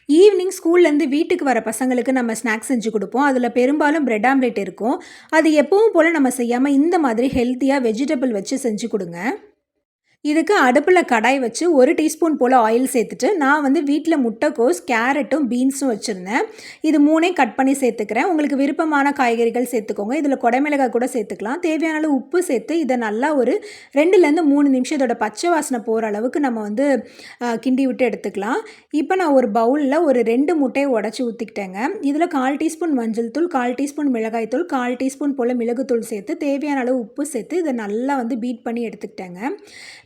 Evening ஸ்கூல்லேருந்து வீட்டுக்கு வர பசங்களுக்கு நம்ம ஸ்நாக்ஸ் செஞ்சு கொடுப்போம். அதில பெரும்பாலும் பிரெட் ஆம்லேட் இருக்கும். அது எப்பவும் போல நம்ம செய்யாம இந்த மாதிரி ஹெல்த்தியா வெஜிடபிள் வச்சு செஞ்சு கொடுங்க. இதுக்கு அடுப்பில கடாய் வச்சு 1 டீஸ்பூன் போல் ஆயில் சேர்த்துட்டு, நான் வந்து வீட்டில் முட்டைக்கோஸ், கேரட்டும், பீன்ஸும் வச்சுருந்தேன். இது 3யும் கட் பண்ணி சேர்த்துக்கிறேன். உங்களுக்கு விருப்பமான காய்கறிகள் சேர்த்துக்கோங்க. இதில் குடைமிளகாய் கூட சேர்த்துக்கலாம். தேவையான அளவு உப்பு சேர்த்து இதை நல்லா ஒரு 2லேருந்து 3 நிமிஷம் இதோட பச்சை வாசனை போகிற அளவுக்கு நம்ம வந்து கிண்டி விட்டு எடுத்துக்கலாம். இப்போ நான் ஒரு பவுலில் ஒரு 2 முட்டையை உடச்சி ஊற்றிக்கிட்டேங்க. இதில் 1/4 டீஸ்பூன் மஞ்சள் தூள், 1/4 டீஸ்பூன் மிளகாய் தூள், 1/4 டீஸ்பூன் போல் மிளகுத்தூள் சேர்த்து தேவையான அளவு உப்பு சேர்த்து இதை நல்லா வந்து பீட் பண்ணி எடுத்துக்கிட்டேங்க.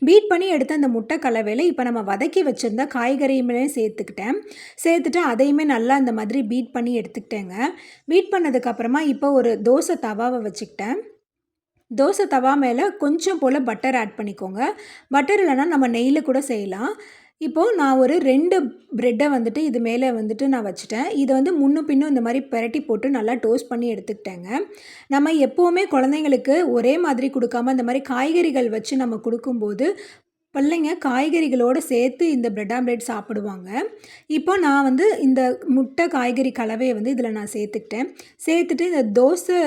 பீட் பண்ணி எடுத்த அந்த முட்டை கலவையில் இப்போ நம்ம வதக்கி வச்சுருந்த காய்கறியுமே சேர்த்துட்டு அதையுமே நல்லா இந்த மாதிரி பீட் பண்ணி எடுத்துக்கிட்டேங்க. பீட் பண்ணதுக்கப்புறமா இப்போ ஒரு தோசை தவாவை வச்சுக்கிட்டேன். தோசை தவா மேலே கொஞ்சம் போல் பட்டர் ஆட் பண்ணிக்கோங்க. பட்டர் இல்லைனா நம்ம நெய்யில் கூட செய்யலாம். இப்போது நான் ஒரு 2 ப்ரெட்டை வந்துட்டு இது மேலே வந்துட்டு நான் வச்சுட்டேன். இதை வந்து முன்னும் பின்னும் இந்த மாதிரி பெரட்டி போட்டு நல்லா டோஸ்ட் பண்ணி எடுத்துக்கிட்டேங்க. நம்ம எப்போவுமே குழந்தைங்களுக்கு ஒரே மாதிரி கொடுக்காம இந்த மாதிரி காய்கறிகள் வச்சு நம்ம கொடுக்கும்போது பிள்ளைங்க காய்கறிகளோடு சேர்த்து இந்த பிரெட் ஆம்லேட் சாப்பிடுவாங்க. இப்போ நான் வந்து இந்த முட்டை காய்கறி கலவையை வந்து இதில் நான் சேர்த்துட்டு இந்த தோசை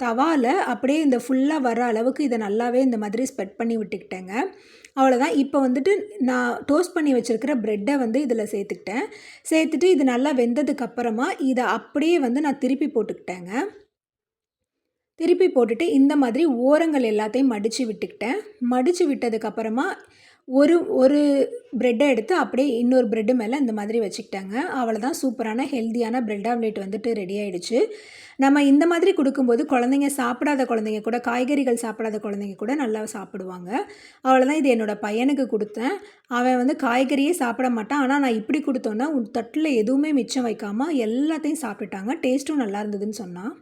தவாவில் அப்படியே இந்த ஃபுல்லாக வர அளவுக்கு இதை நல்லாவே இந்த மாதிரி ஸ்ப்ரெட் பண்ணி விட்டுக்கிட்டேங்க. அவ்வளோதான். இப்போ வந்துட்டு நான் டோஸ்ட் பண்ணி வச்சுருக்கிற ப்ரெட்டை வந்து இதில் சேர்த்துட்டு இது நல்லா வெந்ததுக்கப்புறமா இதை அப்படியே வந்து நான் திருப்பி போட்டுக்கிட்டேங்க. திருப்பி போட்டுட்டு இந்த மாதிரி ஓரங்கள் எல்லாத்தையும் மடித்து விட்டுக்கிட்டேன். மடித்து விட்டதுக்கப்புறமா ஒரு ப்ரெட்டை எடுத்து அப்படியே இன்னொரு ப்ரெட்டு மேலே இந்த மாதிரி வச்சுக்கிட்டாங்க. அவ்வளோதான், சூப்பரான ஹெல்த்தியான பிரெட் ஆம்லேட் வந்துட்டு ரெடி ஆகிடுச்சு. நம்ம இந்த மாதிரி கொடுக்கும்போது சாப்பிடாத குழந்தைங்க கூட, காய்கறிகள் சாப்பிடாத குழந்தைங்க கூட நல்லா சாப்பிடுவாங்க. அவ்வளோதான், இது என்னோடய பையனுக்கு கொடுத்தேன். அவன் வந்து காய்கறியே சாப்பிட மாட்டான். ஆனால் நான் இப்படி கொடுத்தோன்னா தட்டில் எதுவுமே மிச்சம் வைக்காமல் எல்லாத்தையும் சாப்பிட்டுட்டாங்க. டேஸ்ட்டும் நல்லா இருந்ததுன்னு சொன்னான்.